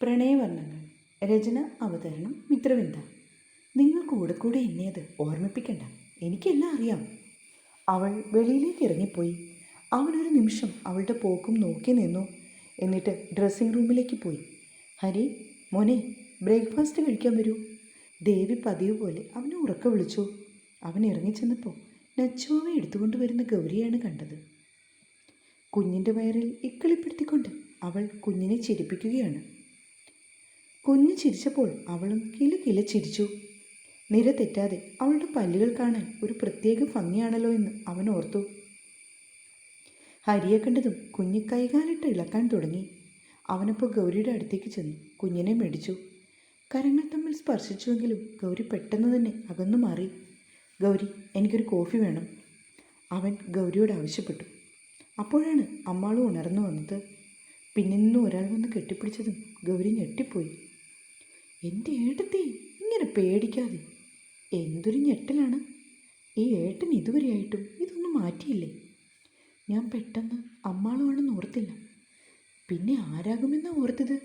പ്രണയവർണ്ണങ്ങൾ. രചന, അവതരണം മിത്രവിന്ദ. നിങ്ങൾ കൂടെ കൂടെ എന്നെ അത് ഓർമ്മിപ്പിക്കണ്ട, എനിക്കെല്ലാം അറിയാം. അവൾ വെളിയിലേക്ക് ഇറങ്ങിപ്പോയി. അവനൊരു നിമിഷം അവളുടെ പോക്കും നോക്കി നിന്നു. എന്നിട്ട് ഡ്രസ്സിംഗ് റൂമിലേക്ക് പോയി. ഹരി, മോനെ, ബ്രേക്ക്ഫാസ്റ്റ് കഴിക്കാൻ വരൂ. ദേവി പതിവ് പോലെ അവനെ ഉറക്കെ വിളിച്ചു. അവൻ ഇറങ്ങിച്ചെന്നപ്പോൾ നച്ചുവെ എടുത്തുകൊണ്ട് വരുന്ന ഗൗരിയാണ് കണ്ടത്. കുഞ്ഞിൻ്റെ വയറിൽ ഇക്കിളിപ്പെടുത്തിക്കൊണ്ട് അവൾ കുഞ്ഞിനെ ചിരിപ്പിക്കുകയാണ്. കുഞ്ഞ് ചിരിച്ചപ്പോൾ അവളും കില ചിരിച്ചു. നിര തെറ്റാതെ അവളുടെ പല്ലുകൾ കാണാൻ ഒരു പ്രത്യേക ഭംഗിയാണല്ലോ എന്ന് അവൻ ഓർത്തു. ഹരിയെ കണ്ടതും കുഞ്ഞ് കൈകാലിട്ട് ഇളക്കാൻ തുടങ്ങി. അവനപ്പോൾ ഗൗരിയുടെ അടുത്തേക്ക് ചെന്നു കുഞ്ഞിനെ മേടിച്ചു. കരങ്ങൾ തമ്മിൽ സ്പർശിച്ചുവെങ്കിലും ഗൗരി പെട്ടെന്ന് തന്നെ അകന്നു മാറി. ഗൗരി, എനിക്കൊരു കോഫി വേണം, അവൻ ഗൗരിയോട് ആവശ്യപ്പെട്ടു. അപ്പോഴാണ് അമ്മാളും ഉണർന്നു വന്നത്. പിന്നിൽ നിന്ന് ഒരാൾ വന്ന് കെട്ടിപ്പിടിച്ചതും ഗൗരി ഞെട്ടിപ്പോയി. എൻ്റെ ഏട്ടത്തി, ഇങ്ങനെ പേടിക്കാതെ. എന്തൊരു ഞെട്ടലാണ്! ഈ ഏട്ടൻ ഇതുവരെയായിട്ടും ഇതൊന്നും മാറ്റിയില്ലേ? ഞാൻ പെട്ടെന്ന് അമ്മാളുമാണെന്ന് ഓർത്തില്ല. പിന്നെ ആരാകുമെന്നാണ് ഓർത്തത്?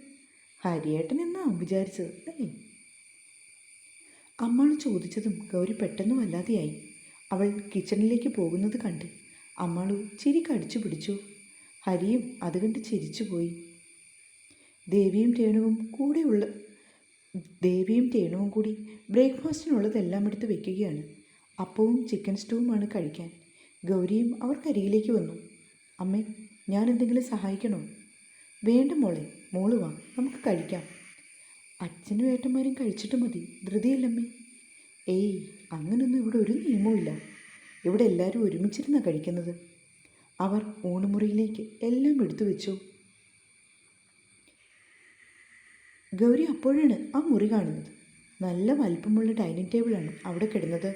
ഹരിയേട്ടൻ എന്നാണ് വിചാരിച്ചത് അല്ലേ? അമ്മാള് ചോദിച്ചതും ഗൗരി പെട്ടെന്ന് വല്ലാതെയായി. അവൾ കിച്ചണിലേക്ക് പോകുന്നത് കണ്ട് അമ്മാളു ചിരി കടിച്ചു പിടിച്ചു. ഹരിയും അത് കണ്ട് ചിരിച്ചുപോയി. ദേവിയും രേണുവും കൂടി ബ്രേക്ക്ഫാസ്റ്റിനുള്ളതെല്ലാം എടുത്ത് വെക്കുകയാണ്. അപ്പവും ചിക്കൻ സ്റ്റൂവുമാണ് കഴിക്കാൻ. ഗൗരിയും അവർക്കരികിലേക്ക് വന്നു. അമ്മേ, ഞാൻ എന്തെങ്കിലും സഹായിക്കണോ? വേണ്ട മോളെ, മോള് വാ, നമുക്ക് കഴിക്കാം. അച്ഛനും ഏട്ടന്മാരും കഴിച്ചിട്ട് മതി, ധൃതിയില്ലമ്മേ. ഏയ്, അങ്ങനൊന്നും ഇവിടെ ഒരു നിയമവുമില്ല. ഇവിടെ എല്ലാവരും ഒരുമിച്ചിരുന്നാണ് കഴിക്കുന്നത്. അവർ ഊണുമുറിയിലേക്ക് എല്ലാം എടുത്തു വെച്ചു. ഗൗരി അപ്പോഴാണ് ആ മുറി കാണുന്നത്. നല്ല വലിപ്പമുള്ള ഡൈനിങ് ടേബിളാണ് അവിടെ കിടന്നത്.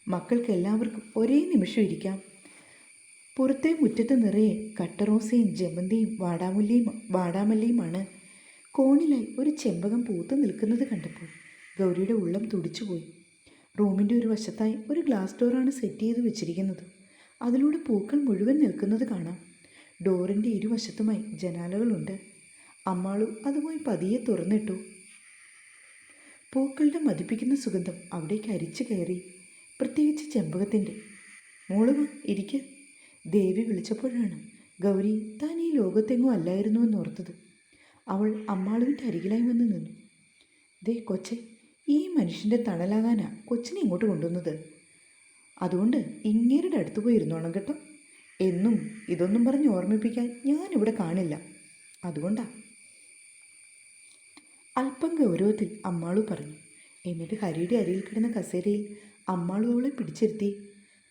മക്കൾക്ക് എല്ലാവർക്കും ഒരേ നിമിഷം ഇരിക്കാം. പുറത്തെ മുറ്റത്ത് നിറയെ കട്ടറോസയും ജമന്തിയും വാടാമല്ലിയുമാണ്. കോണിലായി ഒരു ചെമ്പകം പൂത്ത് നിൽക്കുന്നത് കണ്ടപ്പോൾ ഗൗരിയുടെ ഉള്ളം തുടിച്ചുപോയി. റൂമിൻ്റെ ഒരു വശത്തായി ഒരു ഗ്ലാസ് ഡോറാണ് സെറ്റ് ചെയ്ത് വെച്ചിരിക്കുന്നത്. അതിലൂടെ പൂക്കൾ മുഴുവൻ നിൽക്കുന്നത് കാണാം. ഡോറിൻ്റെ ഇരുവശത്തുമായി ജനാലകളുണ്ട്. അമ്മാളു അതുപോയി പതിയെ തുറന്നിട്ടു. പൂക്കളുടെ മതിപ്പിക്കുന്ന സുഗന്ധം അവിടേക്ക് അരിച്ചു കയറി, പ്രത്യേകിച്ച് ചെമ്പകത്തിൻ്റെ. മോള് വാ, ഇരിക്ക്. ദേവി വിളിച്ചപ്പോഴാണ് ഗൗരി താൻ ഈ ലോകത്തെങ്ങും അല്ലായിരുന്നുവെന്ന് ഓർത്തത്. അവൾ അമ്മാളുവിൻ്റെ അരികിലായി വന്ന് നിന്നു. ദേ കൊച്ചെ, ഈ മനുഷ്യൻ്റെ തണലാകാനാ കൊച്ചിനെ ഇങ്ങോട്ട് കൊണ്ടുവന്നത്. അതുകൊണ്ട് ഇങ്ങേരുടെ അടുത്ത് പോയി ഇരുന്നോണം കേട്ടോ. എന്നും ഇതൊന്നും പറഞ്ഞ് ഓർമ്മിപ്പിക്കാൻ ഞാനിവിടെ കാണില്ല, അതുകൊണ്ടാ. അല്പം ഗൗരവത്തിൽ അമ്മാളു പറഞ്ഞു. എന്നിട്ട് ഹരിയുടെ അരിയിൽ കിടന്ന കസേരയിൽ അമ്മാളു അവളെ പിടിച്ചിരുത്തി.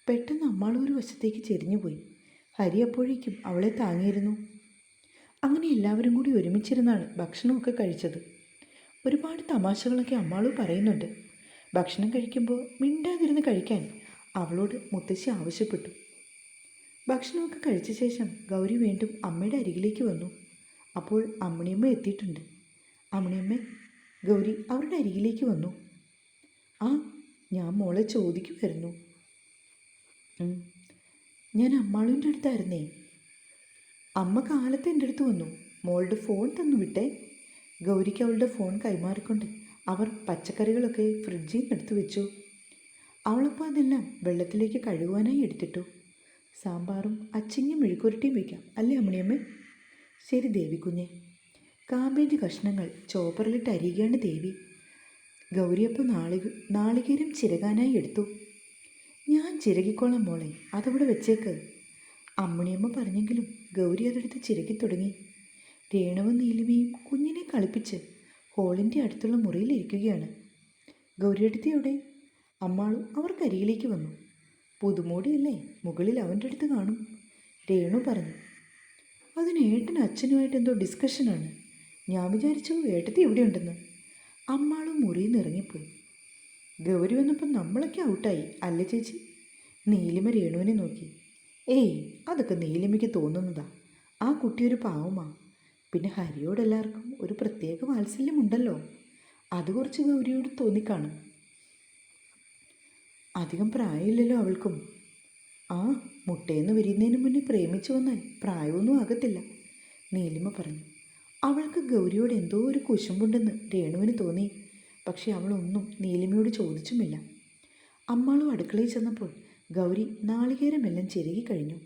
പെട്ടെന്ന് അമ്മാളു ഒരു വശത്തേക്ക് ചെരിഞ്ഞുപോയി. ഹരി അപ്പോഴേക്കും അവളെ താങ്ങിയിരുന്നു. അങ്ങനെ എല്ലാവരും കൂടി ഒരുമിച്ചിരുന്നാണ് ഭക്ഷണമൊക്കെ കഴിച്ചത്. ഒരുപാട് തമാശകളൊക്കെ അമ്മാളു പറയുന്നുണ്ട്. ഭക്ഷണം കഴിക്കുമ്പോൾ മിണ്ടാതിരുന്ന് കഴിക്കാൻ അവളോട് മുത്തശ്ശി ആവശ്യപ്പെട്ടു. ഭക്ഷണമൊക്കെ കഴിച്ച ശേഷം ഗൗരി വീണ്ടും അമ്മയുടെ അരികിലേക്ക് വന്നു. അപ്പോൾ അമ്മിണിയമ്മ എത്തിയിട്ടുണ്ട്. അമ്മിണിയമ്മ, ഗൗരി അവരുടെ അരികിലേക്ക് വന്നു. ആ, ഞാൻ മോളെ ചോദിക്കുമായിരുന്നു. ഞാൻ അമ്മാളുവിൻ്റെ അടുത്തായിരുന്നേ. അമ്മ കാലത്ത് എൻ്റെ അടുത്ത് വന്നു. മോളുടെ ഫോൺ തന്നു വിട്ടേ. ഗൗരിക്ക് അവളുടെ ഫോൺ കൈമാറിക്കൊണ്ട് അവർ പച്ചക്കറികളൊക്കെ ഫ്രിഡ്ജിൽ നിന്ന് എടുത്തു വെച്ചു. അവളപ്പോൾ അതെല്ലാം വെള്ളത്തിലേക്ക് കഴുകുവാനായി എടുത്തിട്ടു. സാമ്പാറും അച്ചിങ്ങയും മെഴുക്കുരട്ടിയും വയ്ക്കാം അല്ലേ അമ്മിണിയമ്മേ? ശരി ദേവിക്കുഞ്ഞെ. കാബേജ് കഷ്ണങ്ങൾ ചോപ്പറിലിട്ട് അരിയുകയാണ് ദേവി. ഗൗരിയപ്പോൾ നാളികേരം ചിരകാനായി എടുത്തു. ഞാൻ ചിരകിക്കോളാം മോളെ, അതവിടെ വെച്ചേക്ക്. അമ്മിണിയമ്മ പറഞ്ഞെങ്കിലും ഗൗരി അതെടുത്ത് ചിരകി തുടങ്ങി. രേണുവും നീലിമയും കുഞ്ഞിനെ കളിപ്പിച്ച് ഹോളിൻ്റെ അടുത്തുള്ള മുറിയിലിരിക്കുകയാണ്. ഗൗരിയെടുത്ത് എവിടെ? അമ്മാളു അവർക്കരികിലേക്ക് വന്നു. പുതുമോടിയല്ലേ, മുകളിൽ അവൻ്റെ അടുത്ത് കാണും, രേണു പറഞ്ഞു. അതിന് ഏട്ടനും അച്ഛനുമായിട്ട് എന്തോ ഡിസ്കഷനാണ്. ഞാൻ വിചാരിച്ചു ഏട്ടത്തി എവിടെയുണ്ടെന്ന്. അമ്മാളും മുറിയിൽ നിന്ന് ഇറങ്ങിപ്പോയി. ഗൗരി വന്നപ്പോൾ നമ്മളൊക്കെ ഔട്ടായി അല്ലേ ചേച്ചി? നീലിമ രേണുവിനെ നോക്കി. ഏയ്, അതൊക്കെ നീലിമയ്ക്ക് തോന്നുന്നതാ. ആ കുട്ടി ഒരു പാവമാ. പിന്നെ ഹരിയോടെല്ലാവർക്കും ഒരു പ്രത്യേക വാത്സല്യമുണ്ടല്ലോ, അത് കുറച്ച് ഗൗരിയോട് തോന്നിക്കാണും. അധികം പ്രായമില്ലല്ലോ അവൾക്കും. ആ, മുട്ടയെന്ന് വിരിയുന്നതിന് മുന്നേ പ്രേമിച്ചു വന്നാൽ പ്രായമൊന്നും ആകത്തില്ല, നീലിമ പറഞ്ഞു. അവൾക്ക് ഗൗരിയോട് എന്തോ ഒരു കുശുമ്പുണ്ടെന്ന് രേണുവിന് തോന്നി. പക്ഷെ അവളൊന്നും നീലിമയോട് ചോദിച്ചുമില്ല. അമ്മാളും അടുക്കളയിൽ ചെന്നപ്പോൾ ഗൗരി നാളികേരമെല്ലാം ചിരകി കഴിഞ്ഞു.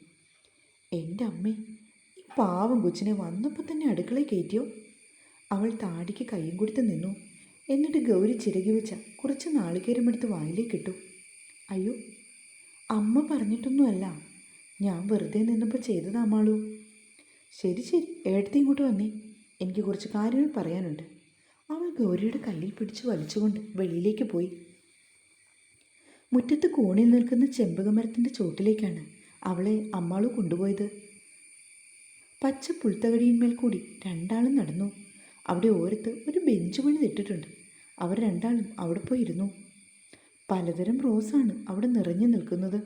എൻ്റെ അമ്മേ, ഈ പാവം കൊച്ചിനെ വന്നപ്പോൾ തന്നെ അടുക്കളയിൽ കയറ്റിയോ? അവൾ താടിക്ക് കൈയും കൊടുത്ത് നിന്നു. എന്നിട്ട് ഗൗരി ചിരകി വെച്ച കുറച്ച് നാളികേരമെടുത്ത് വായിലേക്കിട്ടു. അയ്യോ, അമ്മ പറഞ്ഞിട്ടൊന്നുമല്ല, ഞാൻ വെറുതെ നിന്നപ്പോൾ ചെയ്തതാ അമ്മാളൂ. ശരി ശരി, ഏട്ടത്തി ഇങ്ങോട്ട് വന്നേ, എനിക്ക് കുറച്ച് കാര്യങ്ങൾ പറയാനുണ്ട്. അവൾ ഗൗരിയുടെ കയ്യിൽ പിടിച്ച് വലിച്ചുകൊണ്ട് വെളിയിലേക്ക് പോയി. മുറ്റത്ത് കോണിൽ നിൽക്കുന്ന ചെമ്പകമരത്തിൻ്റെ ചോട്ടിലേക്കാണ് അവളെ അമ്മാളു കൊണ്ടുപോയത്. പച്ച പുൽത്തകടിയിന്മേൽ കൂടി രണ്ടാളും നടന്നു. അവിടെ ഓരത്ത് ഒരു ബെഞ്ച് പണിതിട്ടിട്ടുണ്ട്. അവർ രണ്ടാളും അവിടെ പോയി ഇരുന്നു. പലതരം റോസാണ് അവിടെ നിറഞ്ഞു നിൽക്കുന്നത്.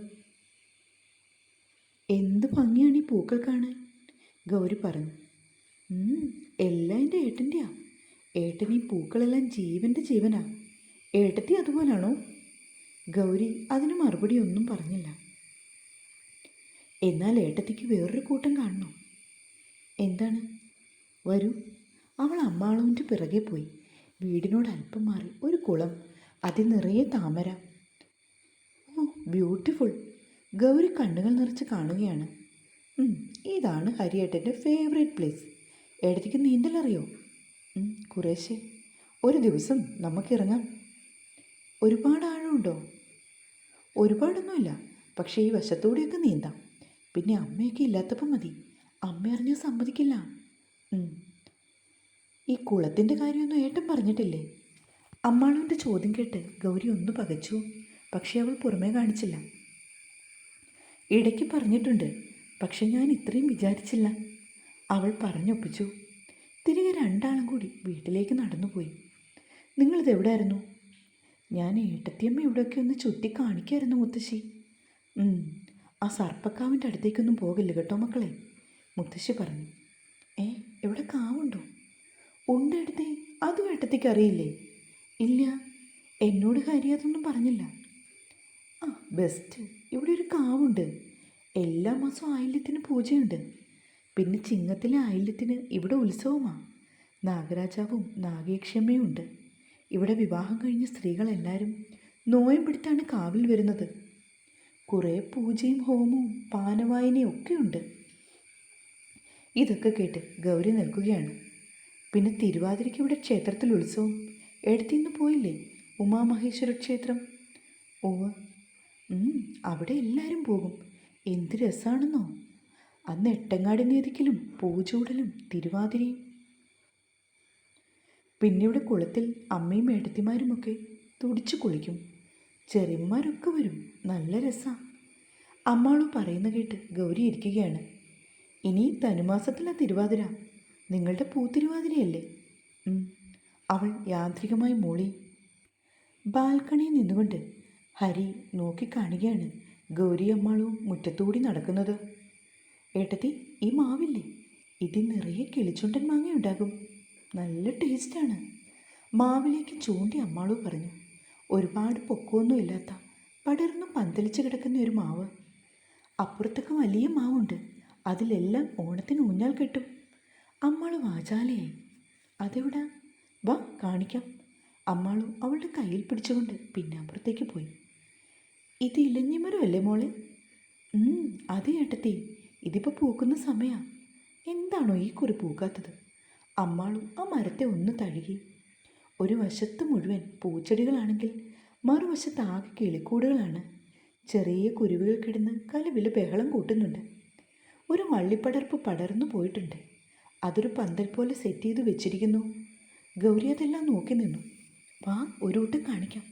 എന്ത് ഭംഗിയാണ് ഈ പൂക്കൾ കാണാൻ, ഗൗരി പറഞ്ഞു. എല്ലാം എൻ്റെ ഏട്ടൻ്റെയാ. ഏട്ടൻ ഈ പൂക്കളെല്ലാം ജീവൻ്റെ ജീവനാ. ഏട്ടത്തി അതുപോലാണോ? ഗൗരി അതിന് മറുപടി ഒന്നും പറഞ്ഞില്ല. എന്നാൽ ഏട്ടത്തിക്ക് വേറൊരു കൂട്ടം കാണണോ? എന്താണ്? വരൂ. അവൾ അമ്മാളുവിൻ്റെ പിറകെ പോയി. വീടിനോട് അല്പം മാറി ഒരു കുളം, അതിൽ നിറയെ താമര. ഓ, ബ്യൂട്ടിഫുൾ. ഗൗരി കണ്ണുകൾ നിറച്ച് കാണുകയാണ്. ഇതാണ് ഹരിയേട്ടൻ്റെ ഫേവറേറ്റ് പ്ലേസ്. ഏടത്തേക്ക് നീന്തലറിയോ? കുറേശ്ശെ. ഒരു ദിവസം നമുക്കിറങ്ങാം. ഒരുപാട് ആഴമുണ്ടോ? ഒരുപാടൊന്നുമില്ല, പക്ഷേ ഈ വശത്തൂടെയൊക്കെ നീന്താം. പിന്നെ അമ്മയൊക്കെ ഇല്ലാത്തപ്പം മതി. അമ്മ അറിഞ്ഞാൽ സമ്മതിക്കില്ല. ഈ കുളത്തിൻ്റെ കാര്യമൊന്നും ഏട്ടൻ പറഞ്ഞിട്ടില്ലേ? അമ്മാളുവിൻ്റെ ചോദ്യം കേട്ട് ഗൗരി ഒന്ന് പകച്ചു. പക്ഷേ അവൾ പുറമേ കാണിച്ചില്ല. ഇടയ്ക്ക് പറഞ്ഞിട്ടുണ്ട്, പക്ഷെ ഞാൻ ഇത്രയും വിചാരിച്ചില്ല. അവൾ പറഞ്ഞൊപ്പിച്ചു. തിരികെ രണ്ടാളും കൂടി വീട്ടിലേക്ക് നടന്നുപോയി. നിങ്ങളിതെവിടെയായിരുന്നു? ഞാൻ ഏട്ടത്തിയമ്മ ഇവിടെയൊക്കെ ഒന്ന് ചുറ്റി കാണിക്കായിരുന്നു മുത്തശ്ശി. ആ സർപ്പക്കാവിൻ്റെ അടുത്തേക്കൊന്നും പോകില്ല കേട്ടോ മക്കളെ, മുത്തശ്ശി പറഞ്ഞു. ഇവിടെ കാവുണ്ടോ? ഉണ്ട് ഏട്ടത്തി. അതും ഏട്ടത്തിക്ക് അറിയില്ലേ? ഇല്ല, എന്നോട് കാര്യം അതൊന്നും പറഞ്ഞില്ല. ബെസ്റ്റ്. ഇവിടെ ഒരു കാവുണ്ട്. എല്ലാ മാസവും ആയില്യത്തിന് പൂജയുണ്ട്. പിന്നെ ചിങ്ങത്തിലെ ആയില്യത്തിന് ഇവിടെ ഉത്സവമാണ്. നാഗരാജാവും നാഗയക്ഷിയമ്മയും ഉണ്ട്. ഇവിടെ വിവാഹം കഴിഞ്ഞ സ്ത്രീകളെല്ലാവരും നോയം പിടുത്താണ് കാവിൽ വരുന്നത്. കുറേ പൂജയും ഹോമവും പാനവായനയും ഒക്കെയുണ്ട്. ഇതൊക്കെ കേട്ട് ഗൗരി നിൽക്കുകയാണ്. പിന്നെ തിരുവാതിരയ്ക്ക് ഇവിടെ ക്ഷേത്രത്തിൽ ഉത്സവം. എടുത്തിന്ന് പോയില്ലേ ഉമാമഹേശ്വര ക്ഷേത്രം? ഓവ്, അവിടെ എല്ലാവരും പോകും. എന്ത് രസമാണെന്നോ. അന്ന് എട്ടങ്ങാടി നേതിക്കലും പൂച്ചൂടലും തിരുവാതിരയും. പിന്നെ ഇവിടെ കുളത്തിൽ അമ്മയും ഏട്ടത്തിമാരുമൊക്കെ തുടിച്ചു കുളിക്കും. ചെറിയന്മാരൊക്കെ വരും. നല്ല രസമാണ്. അമ്മാളു പറയുന്ന കേട്ട് ഗൗരി ഇരിക്കുകയാണ്. ഇനി ധനുമാസത്തിലാണ് തിരുവാതിര. നിങ്ങളുടെ പൂത്തിരുവാതിരയല്ലേ? അവൾ യാന്ത്രികമായി മൂളി. ബാൽക്കണിയിൽ നിന്നുകൊണ്ട് ഹരി നോക്കിക്കാണുകയാണ് ഗൗരി അമ്മാളും മുറ്റത്തുകൂടി നടക്കുന്നത്. ഏട്ടത്തി, ഈ മാവില്ലേ, ഇതിൽ നിറയെ കിളിച്ചുണ്ടൻ മാങ്ങയുണ്ടാകും. നല്ല ടേസ്റ്റാണ്. മാവിലേക്ക് ചൂണ്ടി അമ്മാളു പറഞ്ഞു. ഒരുപാട് പൊക്കമൊന്നും ഇല്ലാത്ത പടർന്നു പന്തലിച്ച് കിടക്കുന്ന ഒരു മാവ്. അപ്പുറത്തൊക്കെ വലിയ മാവുണ്ട്. അതിലെല്ലാം ഓണത്തിന് ഊഞ്ഞാൽ കെട്ടും. അമ്മാളു വാചാലയായി. അതെവിടാ? വാ കാണിക്കാം. അമ്മാളു അവളുടെ കയ്യിൽ പിടിച്ചുകൊണ്ട് പിന്നെ അപ്പുറത്തേക്ക് പോയി. ഇത് ഇലഞ്ഞിമരമല്ലേ മോളെ? അതെ ഏട്ടത്തി, ഇതിപ്പോൾ പൂക്കുന്ന സമയമാണ്. എന്താണോ ഈ കുറി പൂക്കാത്തത്? അമ്മാളു ആ മരത്തെ ഒന്ന് തഴുകി. ഒരു വശത്ത് മുഴുവൻ പൂച്ചെടികളാണെങ്കിൽ മറുവശത്ത് ആകെ കിളിക്കൂടുകളാണ്. ചെറിയ കുരുവികൾ കിടന്ന് കലവില് ബഹളം കൂട്ടുന്നുണ്ട്. ഒരു വള്ളിപ്പടർപ്പ് പടർന്നു പോയിട്ടുണ്ട്. അതൊരു പന്തൽ പോലെ സെറ്റ് ചെയ്ത് വെച്ചിരിക്കുന്നു. ഗൗരി അതെല്ലാം നോക്കി നിന്നു. വാ, ഒരു വട്ടം കാണിക്കാം.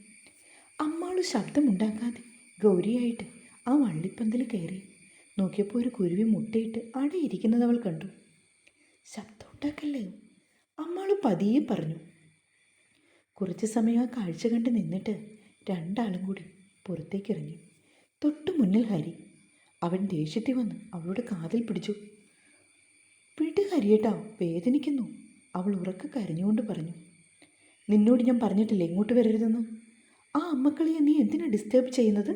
അമ്മാളു ശബ്ദമുണ്ടാക്കാതെ ഗൗരിയായിട്ട് ആ വള്ളിപ്പന്തൽ കയറി. നോക്കിയപ്പോൾ ഒരു കുരുവി മുട്ടയിട്ട് അടയിരിക്കുന്നത് അവൾ കണ്ടു. ശബ്ദം ഉണ്ടാക്കല്ലേ, അമ്മാളു പതിയെ പറഞ്ഞു. കുറച്ച് സമയം ആ കാഴ്ച കണ്ട് നിന്നിട്ട് രണ്ടാളും കൂടി പുറത്തേക്കിറങ്ങി. തൊട്ടു മുന്നിൽ ഹരി. അവൻ ദേഷ്യത്തിൽ വന്ന് അവളുടെ കാതിൽ പിടിച്ചു. പിടി ഹരിയേട്ടാ, വേദനിക്കുന്നു, അവൾ ഉറക്കെ കരഞ്ഞുകൊണ്ട് പറഞ്ഞു. നിന്നോട് ഞാൻ പറഞ്ഞിട്ടില്ലേ ഇങ്ങോട്ട് വരരുതെന്ന്? ആ അമ്മക്കളിയെ നീ എന്തിനാ ഡിസ്റ്റർബ് ചെയ്യുന്നത്?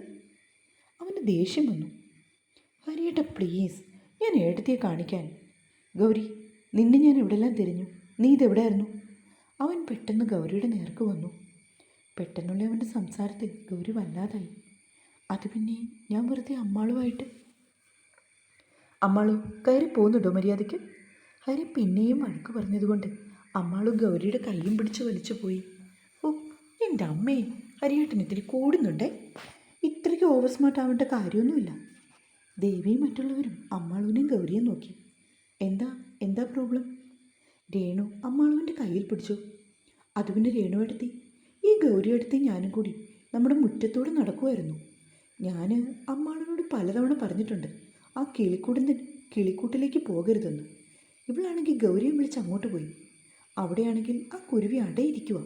അവന് ദേഷ്യം വന്നു. ഹരിയേട്ടാ പ്ലീസ്, ഞാൻ ഏട്ടത്തിയെ കാണിക്കാൻ. ഗൗരി, നിന്നെ ഞാൻ എവിടെല്ലാം തിരിഞ്ഞു, നീ ഇതെവിടെയായിരുന്നു? അവൻ പെട്ടെന്ന് ഗൗരിയുടെ നേർക്ക് വന്നു. പെട്ടെന്നുള്ള അവൻ്റെ സംസാരത്തിൽ ഗൗരി വല്ലാതായി. അത് പിന്നെ ഞാൻ വെറുതെ അമ്മാളുമായിട്ട്. അമ്മാളു കയറി പോകുന്നുണ്ടോ മര്യാദയ്ക്ക്? ഹരി പിന്നെയും വഴക്ക് പറഞ്ഞതുകൊണ്ട് അമ്മാളു ഗൗരിയുടെ കൈയും പിടിച്ച് വലിച്ചു പോയി. ഓ എൻ്റെ അമ്മേ, ഹരിയേട്ടൻ ഇത്തിരി കൂടുന്നുണ്ടേ. ഇത്രയ്ക്ക് ഓവർ സ്മാർട്ട് ആവേണ്ട കാര്യമൊന്നുമില്ല. ദേവിയും മറ്റുള്ളവരും അമ്മാളുവിനെയും ഗൗരിയെ നോക്കി. എന്താ എന്താ പ്രോബ്ലം? രേണു അമ്മാളുവിൻ്റെ കയ്യിൽ പിടിച്ചു. അത് പിന്നെ രേണു എടുത്തി, ഈ ഗൗരി എടുത്തി ഞാനും കൂടി നമ്മുടെ മുറ്റത്തൂടെ നടക്കുമായിരുന്നു. ഞാൻ അമ്മാളുവിനോട് പലതവണ പറഞ്ഞിട്ടുണ്ട് ആ കിളിക്കൂട്ടിലേക്ക് പോകരുതെന്ന്. ഇവളാണെങ്കിൽ ഗൗരിയെ വിളിച്ച് അങ്ങോട്ട് പോയി. അവിടെയാണെങ്കിൽ ആ കുരുവി അടയിരിക്കുക,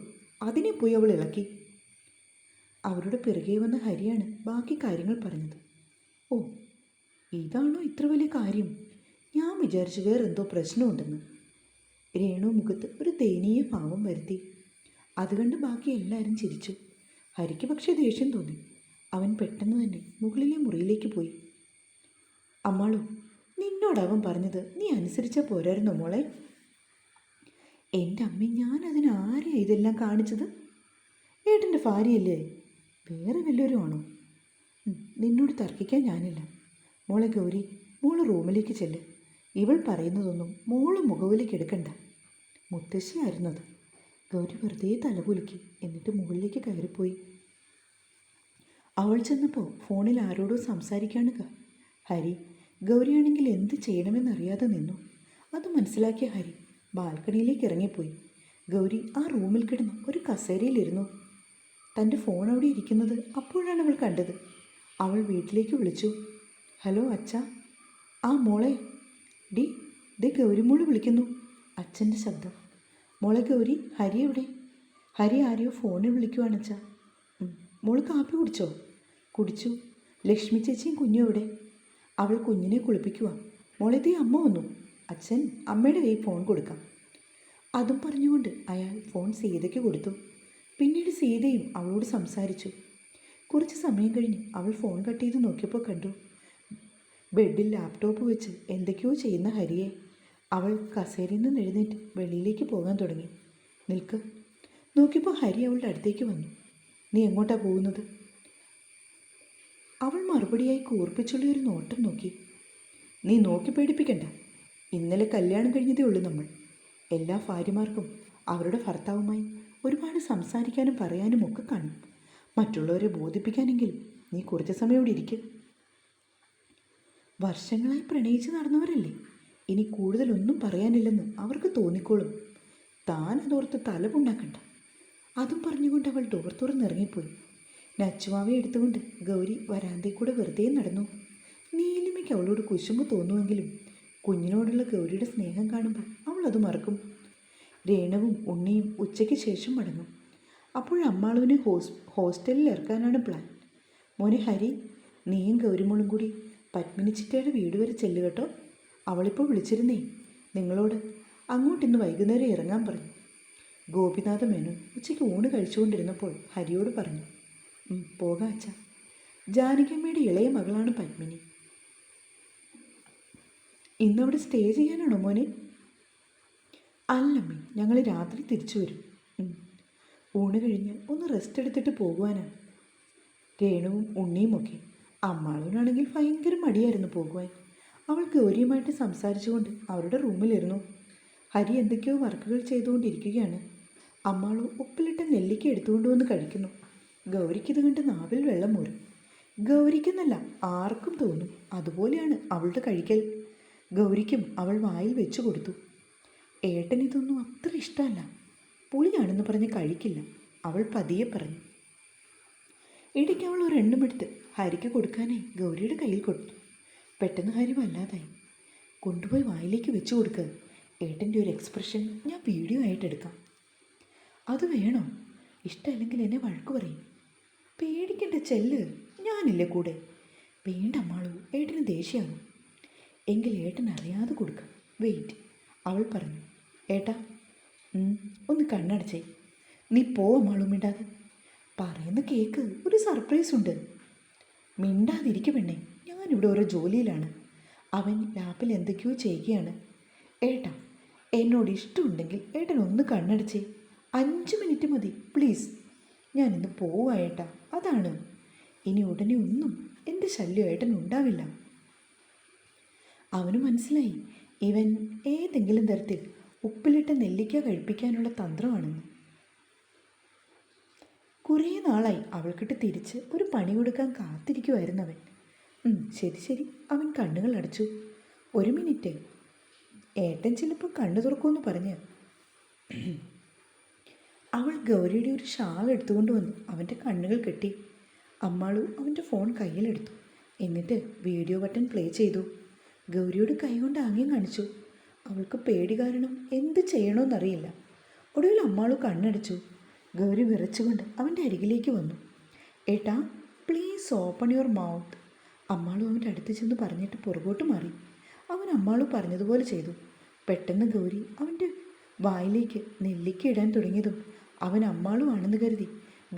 അതിനെ പോയി അവൾ ഇളക്കി. അവരുടെ പിറകെ വന്ന ഹരിയാണ് ബാക്കി കാര്യങ്ങൾ പറഞ്ഞത്. ഓ ഇതാണോ ഇത്ര വലിയ കാര്യം? ഞാൻ വിചാരിച്ചു വേറെന്തോ പ്രശ്നമുണ്ടെന്ന്. രേണു മുഖത്ത് ഒരു ദയനീയ ഭാവം വരുത്തി. അതുകണ്ട് ബാക്കി എല്ലാവരും ചിരിച്ചു. ഹരിക്ക് പക്ഷേ ദേഷ്യം തോന്നി. അവൻ പെട്ടെന്ന് തന്നെ മുകളിലെ മുറിയിലേക്ക് പോയി. അമ്മാളു, നിന്നോടവൻ പറഞ്ഞത് നീ അനുസരിച്ചാൽ പോരായിരുന്നോ മോളെ? എൻ്റെ അമ്മ, ഞാനതിനാരെയാ ഇതെല്ലാം കാണിച്ചത്? ഏട്ടൻ്റെ ഭാര്യയല്ലേ, വേറെ വല്ലവരും ആണോ? നിന്നോട് തർക്കിക്കാൻ ഞാനില്ല. മോളെ ഗൗരി, മോള് റൂമിലേക്ക് ചെല്ല്. ഇവൾ പറയുന്നതൊന്നും മോള് മുഖവിലേക്ക് എടുക്കണ്ട. മുത്തശ്ശിയായിരുന്നത്. ഗൗരി വെറുതെ തലകുലുക്കി. എന്നിട്ട് മുകളിലേക്ക് കയറിപ്പോയി. അവൾ ചെന്നപ്പോൾ ഫോണിൽ ആരോടോ സംസാരിക്കാണ് ഹരി. ഗൗരിയാണെങ്കിൽ എന്ത് ചെയ്യണമെന്നറിയാതെ നിന്നു. അത് മനസ്സിലാക്കിയ ഹരി ബാൽക്കണിയിലേക്ക് ഇറങ്ങിപ്പോയി. ഗൗരി ആ റൂമിൽ കിടന്ന് ഒരു കസേരയിലിരുന്നു. തൻ്റെ ഫോൺ അവിടെ ഇരിക്കുന്നത് അപ്പോഴാണ് അവൾ കണ്ടത്. അവൾ വീട്ടിലേക്ക് വിളിച്ചു. ഹലോ അച്ഛ. ആ മോളെ, ദേ ഗൗരിമോള് വിളിക്കുന്നു. അച്ഛൻ്റെ ശബ്ദം. മോളെ ഗൗരി, ഹരി എവിടെ? ഹരി ആരെയോ ഫോണിൽ വിളിക്കുവാണച്ഛ. മോള് കാപ്പി കുടിച്ചോ? കുടിച്ചു. ലക്ഷ്മി ചേച്ചിയും കുഞ്ഞും എവിടെ? അവൾ കുഞ്ഞിനെ കുളിപ്പിക്കുക. മോളെ ദേ അമ്മ വന്നു. അച്ഛൻ അമ്മയുടെ കയ്യിൽ ഫോൺ കൊടുക്കാം. അതും പറഞ്ഞുകൊണ്ട് അയാൾ ഫോൺ സീതയ്ക്ക് കൊടുത്തു. പിന്നീട് സീതയും അവളോട് സംസാരിച്ചു. കുറച്ച് സമയം കഴിഞ്ഞ് അവൾ ഫോൺ കട്ട് ചെയ്ത് നോക്കിയപ്പോൾ കണ്ടു ബെഡിൽ ലാപ്ടോപ്പ് വെച്ച് എന്തൊക്കെയോ ചെയ്യുന്ന ഹരിയെ. അവൾ കസേരയിൽ നിന്ന് എഴുന്നേറ്റ് വെളിയിലേക്ക് പോകാൻ തുടങ്ങി. നിൽക്ക്. നോക്കിയപ്പോൾ ഹരി അവളുടെ അടുത്തേക്ക് വന്നു. നീ എങ്ങോട്ടാ പോകുന്നത്? അവൾ മറുപടിയായി കൂർപ്പിച്ചുള്ള ഒരു നോട്ടം നോക്കി. നീ നോക്കി പേടിപ്പിക്കണ്ട. ഇന്നലെ കല്യാണം കഴിഞ്ഞതേ ഉള്ളൂ നമ്മൾ. എല്ലാ ഭാര്യമാർക്കും അവരുടെ ഭർത്താവുമായി ഒരുപാട് സംസാരിക്കാനും പറയാനും ഒക്കെ കാണും. മറ്റുള്ളവരെ ബോധിപ്പിക്കാനെങ്കിലും നീ കുറച്ച് സമയം ഇവിടെ ഇരിക്കും. വർഷങ്ങളായി പ്രണയിച്ച് നടന്നവരല്ലേ, ഇനി കൂടുതലൊന്നും പറയാനില്ലെന്ന് അവർക്ക് തോന്നിക്കോളും. താൻ അതോർത്ത് തലപുണ്ടാക്കണ്ട. അതും പറഞ്ഞുകൊണ്ട് അവൾ ഡോർ തുറന്നിറങ്ങിപ്പോയി. നച്ചുമാവെ എടുത്തുകൊണ്ട് ഗൗരി വരാന്തയിൽ കൂടെ വെറുതെ നടന്നു. നീലിമയ്ക്ക് അവളോട് കുശുമ്പ് തോന്നുമെങ്കിലും കുഞ്ഞിനോടുള്ള ഗൗരിയുടെ സ്നേഹം കാണുമ്പോൾ അവൾ അത് മറക്കും. രേണുവും ഉണ്ണിയും ഉച്ചയ്ക്ക് ശേഷം മടങ്ങും. അപ്പോഴമ്മാളുവിനെ ഹോസ്റ്റലിൽ ഇറക്കാനാണ് പ്ലാൻ. മോനെ ഹരി, നീയും ഗൗരിമോളും കൂടി പത്മിനി ചിറ്റയുടെ വീട് വരെ ചെല്ലുക കേട്ടോ. അവളിപ്പോൾ വിളിച്ചിരുന്നേ നിങ്ങളോട്. അങ്ങോട്ടിന്ന് വൈകുന്നേരം ഇറങ്ങാൻ പറഞ്ഞു. ഗോപിനാഥ മേനോൻ ഉച്ചയ്ക്ക് ഊണ് കഴിച്ചുകൊണ്ടിരുന്നപ്പോൾ ഹരിയോട് പറഞ്ഞു. പോകാം അച്ഛ. ജാനകിയമ്മയുടെ ഇളയ മകളാണ് പത്മിനി. ഇന്നവിടെ സ്റ്റേ ചെയ്യാനാണോ മോനെ? അല്ലമ്മേ, ഞങ്ങൾ രാത്രി തിരിച്ചു വരും. ഊണ് കഴിഞ്ഞ് ഒന്ന് റെസ്റ്റ് എടുത്തിട്ട് പോകുവാനാണ്. രേണുവും ഉണ്ണിയുമൊക്കെ. അമ്മാളൂനാണെങ്കിൽ ഭയങ്കര മടിയായിരുന്നു പോകുവാൻ. അവൾ ഗൗരിയുമായിട്ട് സംസാരിച്ചുകൊണ്ട് അവരുടെ റൂമിലിരുന്നു. ഹരി എന്തൊക്കെയോ വർക്കുകൾ ചെയ്തുകൊണ്ടിരിക്കുകയാണ്. അമ്മാളു ഉപ്പിലിട്ട നെല്ലിക്ക എടുത്തുകൊണ്ട് വന്ന് കഴിക്കുന്നു. ഗൗരിക്കിത് കണ്ട് നാവിൽ വെള്ളം മൂരും. ഗൗരിക്കെന്നല്ല ആർക്കും തോന്നും. അതുപോലെയാണ് അവളുടെ കഴിക്കൽ. ഗൗരിക്കും അവൾ വായിൽ വെച്ചു കൊടുത്തു. ഏട്ടൻ ഇതൊന്നും അത്ര ഇഷ്ടമല്ല, പുളിയാണെന്ന് പറഞ്ഞ് കഴിക്കില്ല, അവൾ പതിയെ പറഞ്ഞു. ഇടയ്ക്ക് അവൾ ഒരെണ്ണമെടുത്ത് ഹരിക്ക് കൊടുക്കാനായി ഗൗരിയുടെ കയ്യിൽ കൊടുത്തു. പെട്ടെന്ന് ഹരി വല്ലാതായി. കൊണ്ടുപോയി വായിലേക്ക് വെച്ചു കൊടുക്കുക. ഏട്ടൻ്റെ ഒരു എക്സ്പ്രഷൻ ഞാൻ വീഡിയോ ആയിട്ട് എടുക്കാം. അത് വേണോ? ഇഷ്ടമല്ലെങ്കിൽ എന്നെ വഴക്ക് പറയും. പേടിക്കണ്ട, ചെല്ല്, ഞാനില്ലേ കൂടെ. വേണ്ട അമ്മാളു, ഏട്ടന് ദേഷ്യമാകും. എങ്കിൽ ഏട്ടൻ അറിയാതെ കൊടുക്കാം. വെയിറ്റ്, അവൾ പറഞ്ഞു. ഏട്ടാ, ഒന്ന് കണ്ണടച്ചേ. നീ പോ അമ്മാളു, മിണ്ടാതെ. പറയുന്ന കേക്ക്, ഒരു സർപ്രൈസ് ഉണ്ട്. മിണ്ടാതിരിക്കും പെണ്ണേ, ഞാനിവിടെ ഓരോ ജോലിയിലാണ്. അവൻ ലാപ്പിൽ എന്തൊക്കെയോ ചെയ്യുകയാണ്. ഏട്ടാ, എന്നോട് ഇഷ്ടമുണ്ടെങ്കിൽ ഏട്ടൻ ഒന്ന് കണ്ണടച്ചേ. 5 മിനിറ്റ് മതി പ്ലീസ്. ഞാനിന്ന് പോവാ ഏട്ടാ, അതാണ്. ഇനി ഉടനെ ഒന്നും എൻ്റെ ശല്യം ഏട്ടൻ ഉണ്ടാവില്ല. അവന് മനസ്സിലായി ഇവൻ ഏതെങ്കിലും തരത്തിൽ ഉപ്പിലിട്ട നെല്ലിക്ക കഴിപ്പിക്കാനുള്ള തന്ത്രമാണെന്ന്. കുറേ നാളായി അവൾക്കിട്ട് തിരിച്ച് ഒരു പണി കൊടുക്കാൻ കാത്തിരിക്കുമായിരുന്നു അവൻ. ശരി ശരി, അവൻ കണ്ണുകൾ അടച്ചു. 1 മിനിറ്റ്, ഏട്ടൻ ചിലപ്പോൾ കണ്ണു തുറക്കുമെന്ന് പറഞ്ഞ് അവൾ ഗൗരിയുടെ ഒരു ഷാൾ എടുത്തുകൊണ്ട് വന്നു അവൻ്റെ കണ്ണുകൾ കെട്ടി. അമ്മാളു അവൻ്റെ ഫോൺ കയ്യിലെടുത്തു. എന്നിട്ട് വീഡിയോ ബട്ടൺ പ്ലേ ചെയ്തു. ഗൗരിയോട് കൈകൊണ്ട് ആംഗ്യം കാണിച്ചു. അവൾക്ക് പേടി കാരണം എന്ത് ചെയ്യണമെന്നറിയില്ല. ഒടുവിൽ അമ്മാളു കണ്ണടച്ചു. ഗൗരി വിറച്ചുകൊണ്ട് അവൻ്റെ അരികിലേക്ക് വന്നു. ഏട്ടാ please open your mouth. Ammalu അവൻ്റെ അടുത്ത് ചെന്ന് പറഞ്ഞിട്ട് പുറകോട്ട് മാറി. അവൻ അമ്മാളു പറഞ്ഞതുപോലെ ചെയ്തു. പെട്ടെന്ന് ഗൗരി അവൻ്റെ വായിലേക്ക് നെല്ലിക്ക ഇടാൻ തുടങ്ങിയതും അവൻ അമ്മാളു ആണെന്ന് കരുതി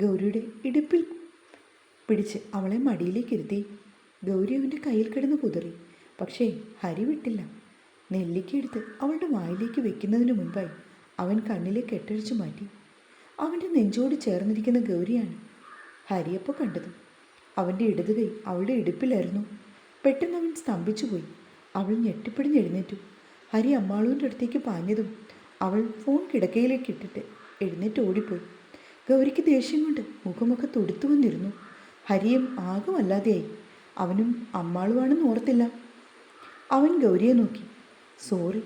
ഗൗരിയുടെ ഇടുപ്പിൽ പിടിച്ച് അവളെ മടിയിലേക്ക് ഇരുത്തി. ഗൗരി അവൻ്റെ കയ്യിൽ കിടന്ന് കുതറി. പക്ഷേ ഹരി വിട്ടില്ല. നെല്ലിക്ക എടുത്ത് അവളുടെ വായിലേക്ക് വെക്കുന്നതിന് മുൻപായി അവൻ കണ്ണിലെ കെട്ടഴിച്ചു മാറ്റി. അവൻ്റെ നെഞ്ചോട് ചേർന്നിരിക്കുന്ന ഗൗരിയാണ് ഹരിയപ്പോൾ കണ്ടത്. അവൻ്റെ ഇടത് കൈ അവളുടെ ഇടുപ്പിലായിരുന്നു. പെട്ടെന്ന് അവൻ സ്തംഭിച്ചു പോയി. അവൾ ഞെട്ടിപ്പിടിഞ്ഞെഴുന്നേറ്റു. ഹരി അമ്മാളുവിൻ്റെ അടുത്തേക്ക് പാഞ്ഞതും അവൾ ഫോൺ കിടക്കയിലേക്ക് ഇട്ടിട്ട് എഴുന്നേറ്റ് ഓടിപ്പോയി. ഗൗരിക്ക് ദേഷ്യം കൊണ്ട് മുഖമൊക്കെ തുടുത്തു വന്നിരുന്നു. ഹരിയും ആകെ വല്ലാതെയായി. അവനും അമ്മാളുവാണെന്ന് ഓർത്തില്ല. അവൻ ഗൗരിയെ നോക്കി. സോറി,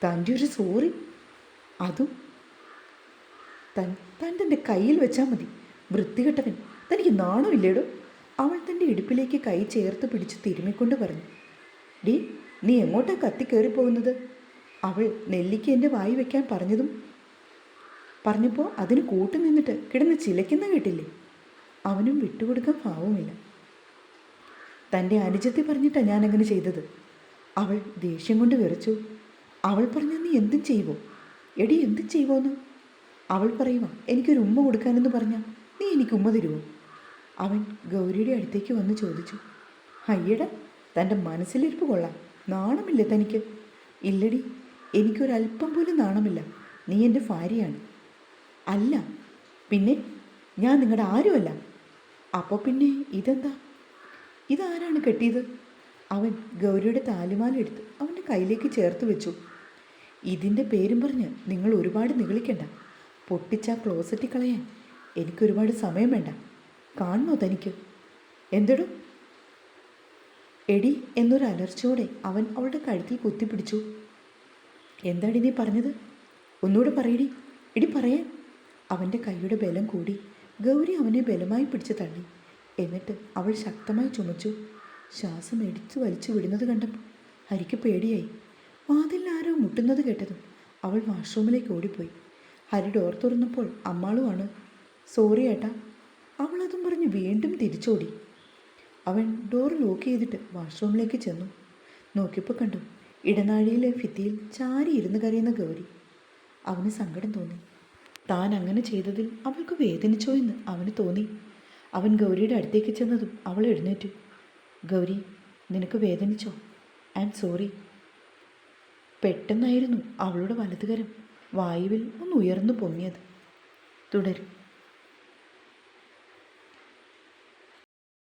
തൻ്റെ ഒരു സോറി, അതും തൻ്റെ കയ്യിൽ വെച്ചാൽ മതി. വൃത്തികെട്ടവൻ, തനിക്ക് നാണമില്ലേടോ. അവൾ തൻ്റെ ഇടുപ്പിലേക്ക് കൈ ചേർത്ത് പിടിച്ച് തിരുമ്മിക്കൊണ്ട് പറഞ്ഞു. ഡീ, നീ എങ്ങോട്ടാ കത്തി കയറിപ്പോകുന്നത്? അവൾ നെല്ലിക്ക എൻ്റെ വായി വയ്ക്കാൻ പറഞ്ഞപ്പോൾ അതിന് കൂട്ടു നിന്നിട്ട് കിടന്ന് ചിലയ്ക്കുന്ന കേട്ടില്ലേ? അവനും വിട്ടുകൊടുക്കാൻ ഭാവമില്ല. തൻ്റെ അനുജത്തെ പറഞ്ഞിട്ടാണ് ഞാനങ്ങനെ ചെയ്തത്. അവൾ ദേഷ്യം കൊണ്ട് വിറച്ചു. അവൾ പറഞ്ഞ നീ എന്തും ചെയ്യുമോ? എടി എന്തും ചെയ്യുമോന്ന് അവൾ പറയുക. എനിക്കൊരു ഉമ്മ കൊടുക്കാനെന്ന് പറഞ്ഞാൽ നീ എനിക്ക് ഉമ്മ തരുമോ? അവൻ ഗൗരിയുടെ അടുത്തേക്ക് വന്ന് ചോദിച്ചു. അയ്യട, തൻ്റെ മനസ്സിലിരിപ്പ് കൊള്ളാം. നാണമില്ല തനിക്ക്? ഇല്ലടി, എനിക്കൊരല്പം പോലും നാണമില്ല. നീ എൻ്റെ ഭാര്യയാണ്. അല്ല പിന്നെ, ഞാൻ നിങ്ങളുടെ ആരുമല്ല. അപ്പോൾ പിന്നെ ഇതെന്താ? ഇതാരാണ് കെട്ടിയത്? അവൻ ഗൗരിയുടെ താലിമാലെടുത്ത് അവൻ്റെ കയ്യിലേക്ക് ചേർത്ത് വെച്ചു. ഇതിൻ്റെ പേരും പറഞ്ഞ് നിങ്ങൾ ഒരുപാട് നിഗളിക്കണ്ട. പൊട്ടിച്ച ക്ലോസറ്റിൽ കളയാൻ എനിക്കൊരുപാട് സമയം വേണ്ട. കാണണോ തനിക്ക്? എന്തിടും എടി എന്നൊരു അലർച്ചയോടെ അവൻ അവളുടെ കഴുത്തിൽ കുത്തിപ്പിടിച്ചു. എന്താടി നീ പറഞ്ഞത്? ഒന്നുകൂടെ പറയടി. എടി പറയാൻ. അവൻ്റെ കൈയുടെ ബലം കൂടി. ഗൗരി അവനെ ബലമായി പിടിച്ച് തള്ളി. എന്നിട്ട് അവൾ ശക്തമായി ചുമച്ചു. ശ്വാസം എടുത്തു വലിച്ചു വിടുന്നത് കണ്ടപ്പോൾ ഹരിക്ക് പേടിയായി. വാതിലിൽ ആരോ മുട്ടുന്നത് കേട്ടതും അവൾ വാഷ്റൂമിലേക്ക് ഓടിപ്പോയി. ഹരി ഡോർ തുറന്നപ്പോൾ അമ്മാളുമാണ്. സോറി ഏട്ടാ. അവളതും പറഞ്ഞ് വീണ്ടും തിരിച്ചോടി. അവൻ ഡോർ ലോക്ക് ചെയ്തിട്ട് വാഷ്റൂമിലേക്ക് ചെന്നു. നോക്കിയപ്പോൾ കണ്ടു ഇടനാഴിയിലെ ഭിത്തിയിൽ ചാരി ഇരുന്ന് കരയുന്ന ഗൗരി. അവന് സങ്കടം തോന്നി. താൻ അങ്ങനെ ചെയ്തതിൽ അവൾക്ക് വേദനിച്ചോ എന്ന് അവന് തോന്നി. അവൻ ഗൗരിയുടെ അടുത്തേക്ക് ചെന്നതും അവൾ എഴുന്നേറ്റു. ഗൗരി, നിനക്ക് വേദനിച്ചോ? I am sorry. പെട്ടെന്നായിരുന്നു അവളുടെ വലതുകരം വായുവിൽ ഒന്ന് ഉയർന്നു പൊങ്ങിയത്. തുടരും.